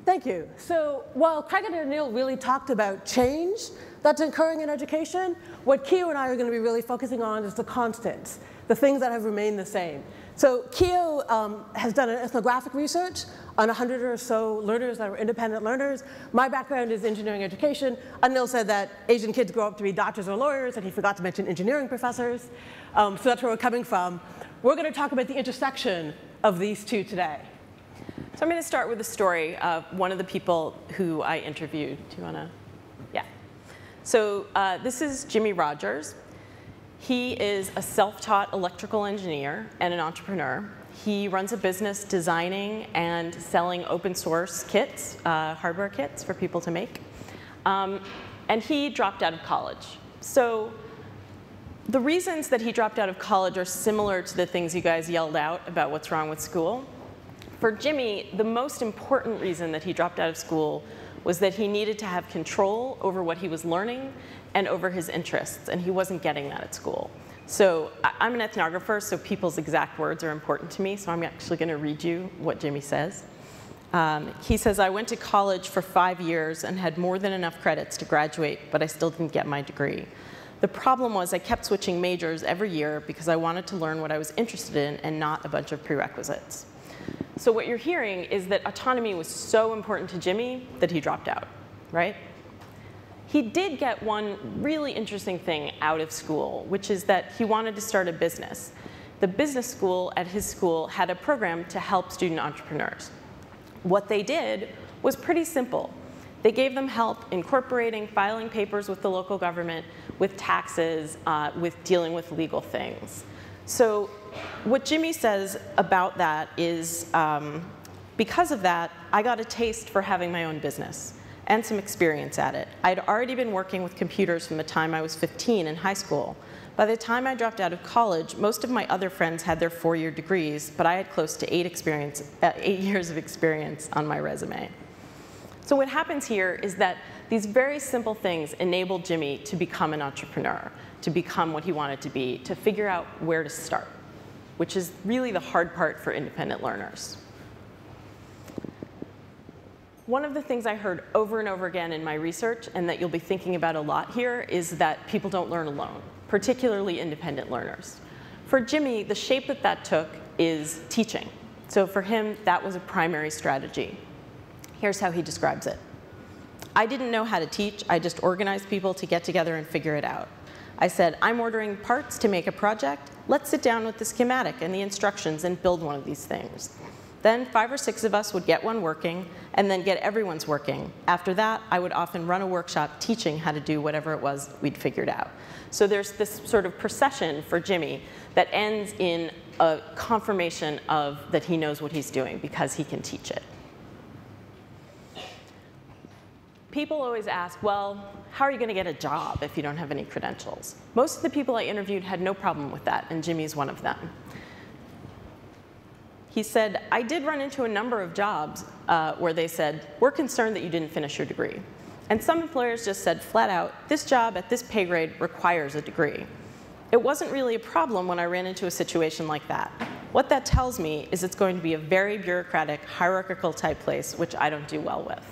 Thank you. So while Craig and Anil really talked about change that's occurring in education, what Keo and I are going to be really focusing on is the constants, the things that have remained the same. So Keo has done an ethnographic research on 100 or so learners that are independent learners. My background is engineering education. Anil said that Asian kids grow up to be doctors or lawyers, and he forgot to mention engineering professors. So that's where we're coming from. We're going to talk about the intersection of these two today. So I'm going to start with a story of one of the people who I interviewed. Do you want to? Yeah. So this is Jimmy Rogers. He is a self-taught electrical engineer and an entrepreneur. He runs a business designing and selling open source kits, hardware kits for people to make. And he dropped out of college. So the reasons that he dropped out of college are similar to the things you guys yelled out about what's wrong with school. For Jimmy, the most important reason that he dropped out of school was that he needed to have control over what he was learning and over his interests, and he wasn't getting that at school. So I'm an ethnographer, so people's exact words are important to me, so I'm actually going to read you what Jimmy says. He says, "I went to college for 5 years and had more than enough credits to graduate, but I still didn't get my degree. The problem was I kept switching majors every year because I wanted to learn what I was interested in and not a bunch of prerequisites." So what you're hearing is that autonomy was so important to Jimmy that he dropped out, right? He did get one really interesting thing out of school, which is that he wanted to start a business. The business school at his school had a program to help student entrepreneurs. What they did was pretty simple. They gave them help incorporating, filing papers with the local government, with taxes, with dealing with legal things. So what Jimmy says about that is, because of that, I got a taste for having my own business and some experience at it. I'd already been working with computers from the time I was 15 in high school. By the time I dropped out of college, most of my other friends had their 4-year degrees, but I had close to 8 years of experience on my resume. So what happens here is that these very simple things enabled Jimmy to become an entrepreneur, to become what he wanted to be, to figure out where to start, which is really the hard part for independent learners. One of the things I heard over and over again in my research, and that you'll be thinking about a lot here, is that people don't learn alone, particularly independent learners. For Jimmy, the shape that that took is teaching. So for him, that was a primary strategy. Here's how he describes it. "I didn't know how to teach. I just organized people to get together and figure it out. I said, I'm ordering parts to make a project. Let's sit down with the schematic and the instructions and build one of these things. Then 5 or 6 of us would get one working and then get everyone's working. After that, I would often run a workshop teaching how to do whatever it was we'd figured out." So there's this sort of procession for Jimmy that ends in a confirmation of that he knows what he's doing because he can teach it. People always ask, well, how are you going to get a job if you don't have any credentials? Most of the people I interviewed had no problem with that, and Jimmy's one of them. He said, "I did run into a number of jobs where they said, we're concerned that you didn't finish your degree. And some employers just said flat out, this job at this pay grade requires a degree. It wasn't really a problem when I ran into a situation like that. What that tells me is it's going to be a very bureaucratic, hierarchical type place, which I don't do well with."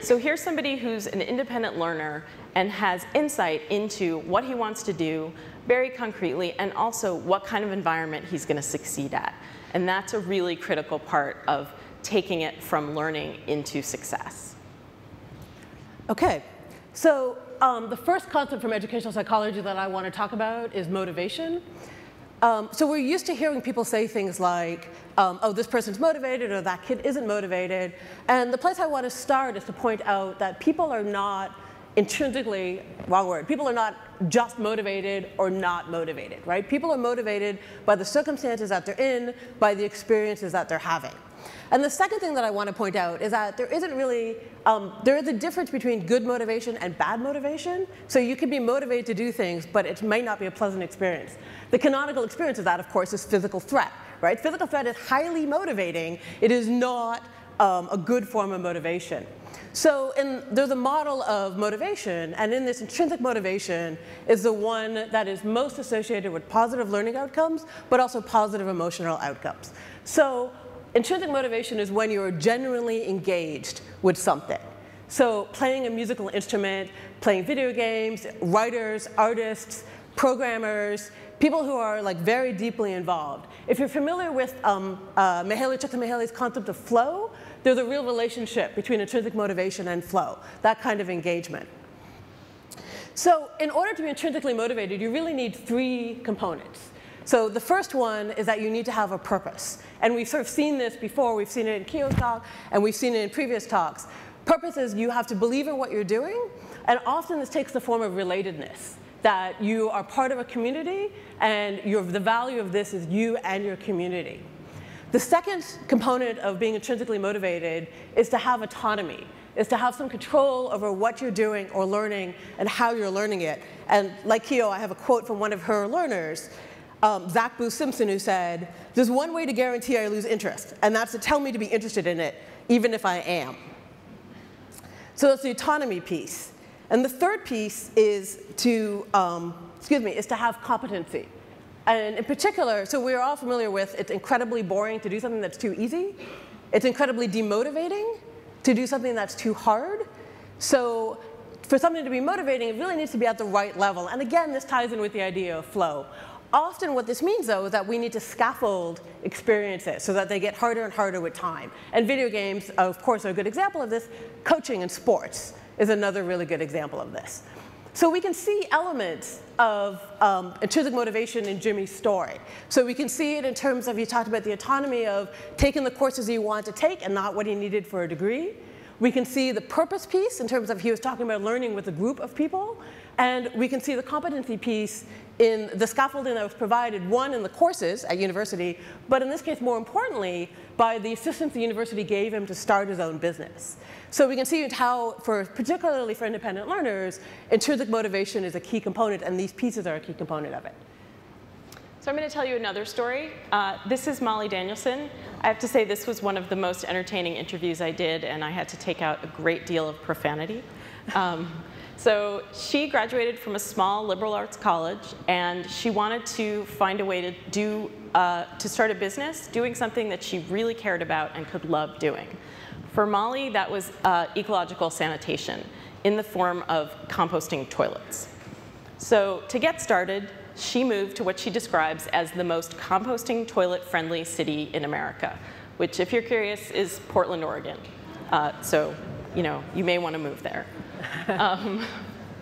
So here's somebody who's an independent learner and has insight into what he wants to do very concretely, and also what kind of environment he's going to succeed at. And that's a really critical part of taking it from learning into success. OK, so the first concept from educational psychology that I want to talk about is motivation. So we're used to hearing people say things like, oh, this person's motivated, or that kid isn't motivated. And the place I want to start is to point out that people are not intrinsically, wrong word, people are not just motivated or not motivated, right? People are motivated by the circumstances that they're in, by the experiences that they're having. And the second thing that I want to point out is that there isn't really, there is a difference between good motivation and bad motivation. So you can be motivated to do things, but it might not be a pleasant experience. The canonical experience of that, of course, is physical threat, right? Physical threat is highly motivating. It is not a good form of motivation. So there's a model of motivation, and in this intrinsic motivation is the one that is most associated with positive learning outcomes, but also positive emotional outcomes. So intrinsic motivation is when you're genuinely engaged with something. So playing a musical instrument, playing video games, writers, artists, programmers, people who are like very deeply involved. If you're familiar with Csikszentmihalyi's concept of flow, there's a real relationship between intrinsic motivation and flow, that kind of engagement. So in order to be intrinsically motivated, you really need 3 components. So the first one is that you need to have a purpose. And we've sort of seen this before. We've seen it in Kyo's talk, and we've seen it in previous talks. Purpose is you have to believe in what you're doing, and often this takes the form of relatedness, that you are part of a community, and the value of this is you and your community. The second component of being intrinsically motivated is to have autonomy, is to have some control over what you're doing or learning and how you're learning it. And like Kyo, I have a quote from one of her learners, Zach Booth Simpson, who said, "There's one way to guarantee I lose interest, and that's to tell me to be interested in it, even if I am." So that's the autonomy piece. And the third piece is to, is to have competency. And in particular, so we're all familiar with it's incredibly boring to do something that's too easy. It's incredibly demotivating to do something that's too hard. So for something to be motivating, it really needs to be at the right level. And again, this ties in with the idea of flow. Often what this means, though, is that we need to scaffold experiences so that they get harder and harder with time. And video games, of course, are a good example of this. Coaching in sports is another really good example of this. So we can see elements of intrinsic motivation in Jimmy's story. So we can see it in terms of, he talked about the autonomy of taking the courses he wanted to take and not what he needed for a degree. We can see the purpose piece in terms of he was talking about learning with a group of people. And we can see the competency piece in the scaffolding that was provided, one, in the courses at university, but in this case, more importantly, by the assistance the university gave him to start his own business. So we can see how, particularly for independent learners, intrinsic motivation is a key component, and these pieces are a key component of it. So I'm going to tell you another story. This is Molly Danielson. I have to say this was one of the most entertaining interviews I did, and I had to take out a great deal of profanity. So she graduated from a small liberal arts college, and she wanted to find a way to start a business doing something that she really cared about and could love doing. For Molly, that was ecological sanitation in the form of composting toilets. So to get started, she moved to what she describes as the most composting toilet-friendly city in America, which, if you're curious, is Portland, Oregon. So you may want to move there.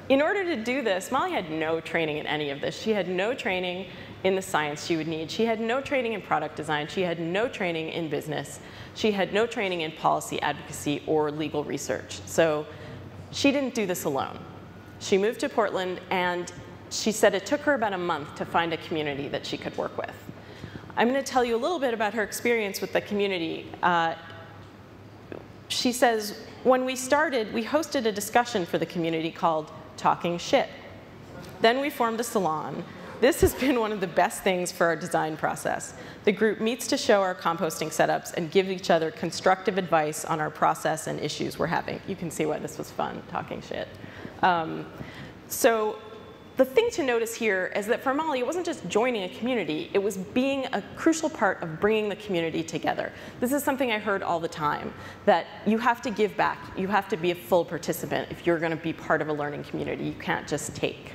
In order to do this, Molly had no training in any of this. She had no training in the science she would need. She had no training in product design. She had no training in business. She had no training in policy advocacy or legal research. So she didn't do this alone. She moved to Portland, and she said it took her about a month to find a community that she could work with. I'm going to tell you a little bit about her experience with the community. She says, when we started, we hosted a discussion for the community called Talking Shit. Then we formed a salon. This has been one of the best things for our design process. The group meets to show our composting setups and give each other constructive advice on our process and issues we're having. You can see why this was fun, talking shit. So the thing to notice here is that for Molly, it wasn't just joining a community, it was being a crucial part of bringing the community together. This is something I heard all the time, that you have to give back. You have to be a full participant if you're going to be part of a learning community. You can't just take.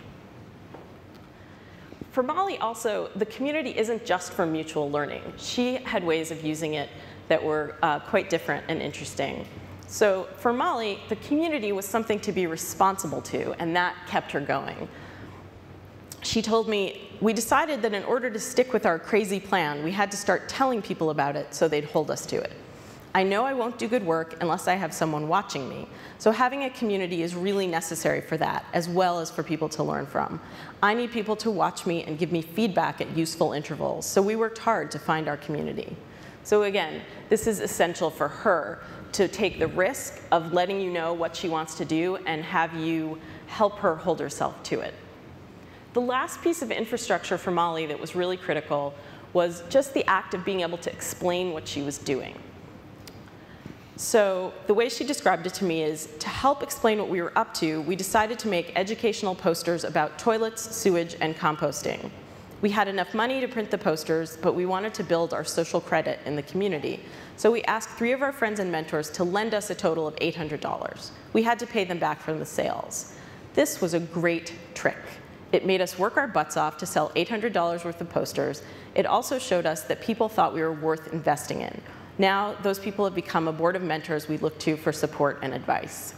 For Molly also, the community isn't just for mutual learning. She had ways of using it that were quite different and interesting. So for Molly, the community was something to be responsible to, and that kept her going. She told me, we decided that in order to stick with our crazy plan, we had to start telling people about it so they'd hold us to it. I know I won't do good work unless I have someone watching me. So having a community is really necessary for that, as well as for people to learn from. I need people to watch me and give me feedback at useful intervals. So we worked hard to find our community. So again, this is essential for her to take the risk of letting you know what she wants to do and have you help her hold herself to it. The last piece of infrastructure for Molly that was really critical was just the act of being able to explain what she was doing. So the way she described it to me is, to help explain what we were up to, we decided to make educational posters about toilets, sewage, and composting. We had enough money to print the posters, but we wanted to build our social credit in the community. So we asked 3 of our friends and mentors to lend us a total of $800. We had to pay them back from the sales. This was a great trick. It made us work our butts off to sell $800 worth of posters. It also showed us that people thought we were worth investing in. Now, those people have become a board of mentors we look to for support and advice.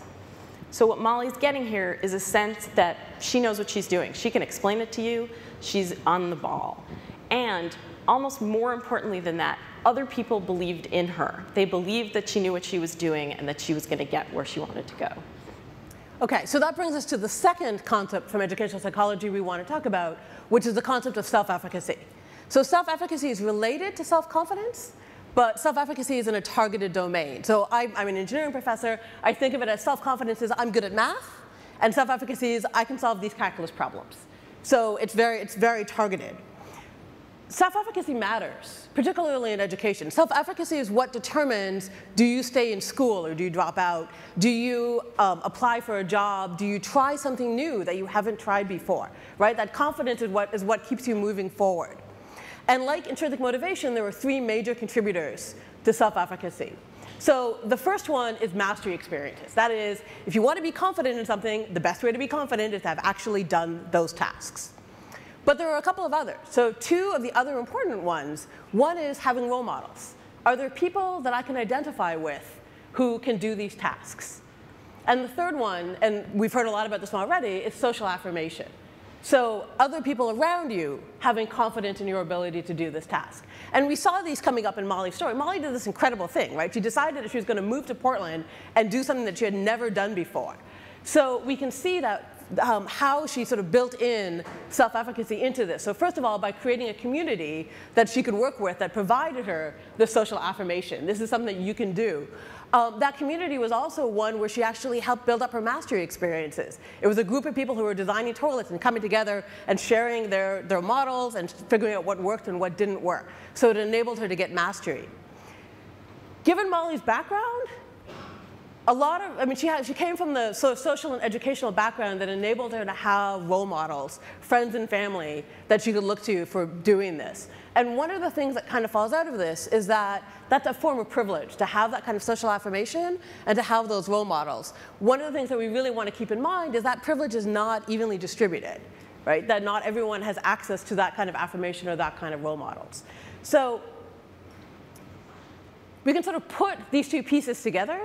So what Molly's getting here is a sense that she knows what she's doing. She can explain it to you. She's on the ball. And almost more importantly than that, other people believed in her. They believed that she knew what she was doing and that she was going to get where she wanted to go. Okay, so that brings us to the second concept from educational psychology we want to talk about, which is the concept of self-efficacy. So self-efficacy is related to self-confidence, but self-efficacy is in a targeted domain. So I'm an engineering professor. I think of it as self-confidence is I'm good at math, and self-efficacy is I can solve these calculus problems. So it's very targeted. Self-efficacy matters, particularly in education. Self-efficacy is what determines, do you stay in school or do you drop out? Do you apply for a job? Do you try something new that you haven't tried before? Right? That confidence is what keeps you moving forward. And like intrinsic motivation, there are 3 major contributors to self-efficacy. So the first one is mastery experiences. That is, if you want to be confident in something, the best way to be confident is to have actually done those tasks. But there are a couple of others. So 2 of the other important ones, one is having role models. Are there people that I can identify with who can do these tasks? And the third one, and we've heard a lot about this one already, is social affirmation. So other people around you having confidence in your ability to do this task. And we saw these coming up in Molly's story. Molly did this incredible thing, right? She decided that she was going to move to Portland and do something that she had never done before. So we can see that how she sort of built in self-efficacy into this. So first of all, by creating a community that she could work with that provided her the social affirmation. This is something that you can do. That community was also one where she actually helped build up her mastery experiences. It was a group of people who were designing toilets and coming together and sharing their models and figuring out what worked and what didn't work. So it enabled her to get mastery. Given Molly's background, she came from the sort of social and educational background that enabled her to have role models, friends and family that she could look to for doing this. And one of the things that kind of falls out of this is that that's a form of privilege, to have that kind of social affirmation and to have those role models. One of the things that we really want to keep in mind is that privilege is not evenly distributed, right? That not everyone has access to that kind of affirmation or that kind of role models. So we can sort of put these 2 pieces together.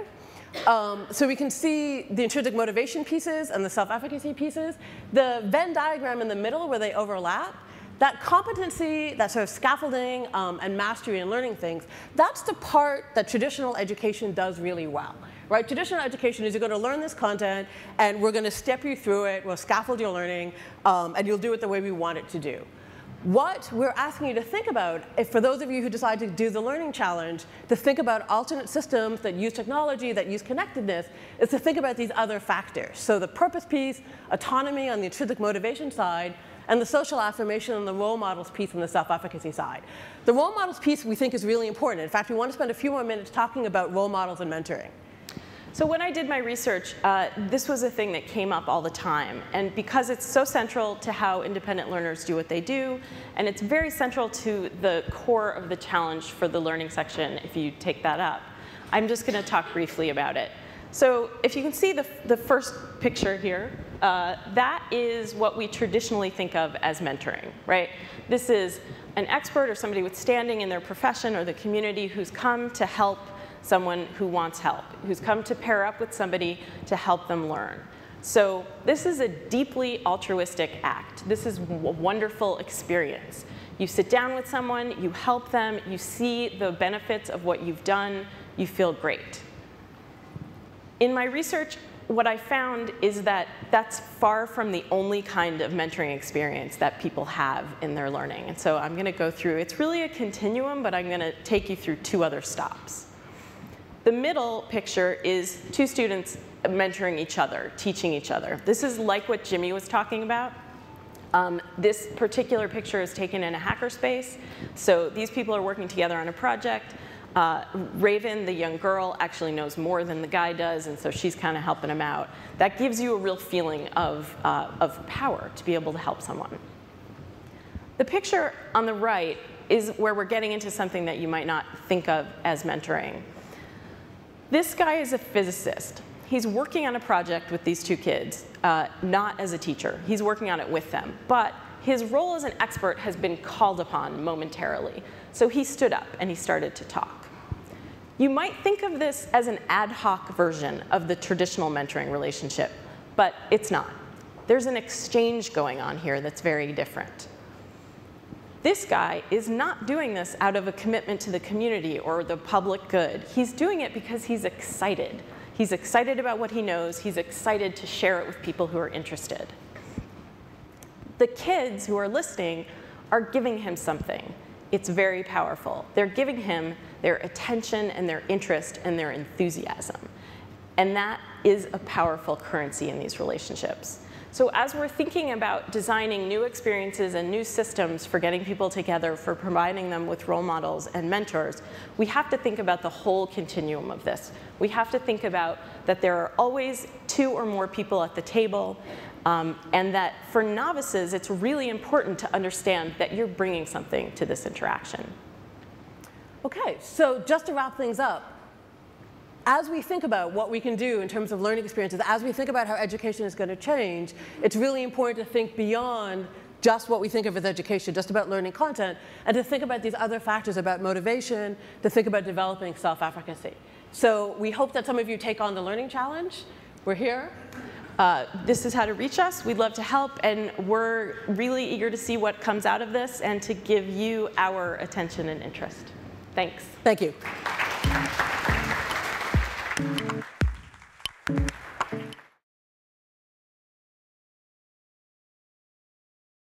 So we can see the intrinsic motivation pieces and the self-efficacy pieces. The Venn diagram in the middle where they overlap, that competency, that sort of scaffolding and mastery and learning things, that's the part that traditional education does really well. Right? Traditional education is you're going to learn this content, and we're going to step you through it, we'll scaffold your learning, and you'll do it the way we want it to do. What we're asking you to think about, for those of you who decide to do the learning challenge, to think about alternate systems that use technology, that use connectedness, is to think about these other factors. So the purpose piece, autonomy on the intrinsic motivation side, and the social affirmation and the role models piece on the self-efficacy side. The role models piece we think is really important. In fact, we want to spend a few more minutes talking about role models and mentoring. So when I did my research, this was a thing that came up all the time. And because it's so central to how independent learners do what they do, and it's very central to the core of the challenge for the learning section, if you take that up, I'm just going to talk briefly about it. So if you can see the first picture here, that is what we traditionally think of as mentoring, right? This is an expert or somebody with standing in their profession or the community who's come to help someone who wants help, who's come to pair up with somebody to help them learn. So this is a deeply altruistic act. This is a wonderful experience. You sit down with someone, you help them, you see the benefits of what you've done, you feel great. In my research, what I found is that that's far from the only kind of mentoring experience that people have in their learning. And so I'm going to go through, it's really a continuum, but I'm going to take you through 2 other stops. The middle picture is 2 students mentoring each other, teaching each other. This is like what Jimmy was talking about. This particular picture is taken in a hackerspace. So these people are working together on a project. Raven, the young girl, actually knows more than the guy does, and so she's kind of helping him out. That gives you a real feeling of power to be able to help someone. The picture on the right is where we're getting into something that you might not think of as mentoring. This guy is a physicist. He's working on a project with these two kids, not as a teacher. He's working on it with them. But his role as an expert has been called upon momentarily. So he stood up and he started to talk. You might think of this as an ad hoc version of the traditional mentoring relationship, but it's not. There's an exchange going on here that's very different. This guy is not doing this out of a commitment to the community or the public good. He's doing it because he's excited. He's excited about what he knows. He's excited to share it with people who are interested. The kids who are listening are giving him something. It's very powerful. They're giving him their attention and their interest and their enthusiasm. And that is a powerful currency in these relationships. So as we're thinking about designing new experiences and new systems for getting people together, for providing them with role models and mentors, we have to think about the whole continuum of this. We have to think about that there are always 2 or more people at the table, and that for novices, it's really important to understand that you're bringing something to this interaction. OK, so just to wrap things up, as we think about what we can do in terms of learning experiences, as we think about how education is going to change, it's really important to think beyond just what we think of as education, just about learning content, and to think about these other factors about motivation, to think about developing self-efficacy. So we hope that some of you take on the learning challenge. We're here. This is how to reach us. We'd love to help, and we're really eager to see what comes out of this and to give you our attention and interest. Thanks. Thank you.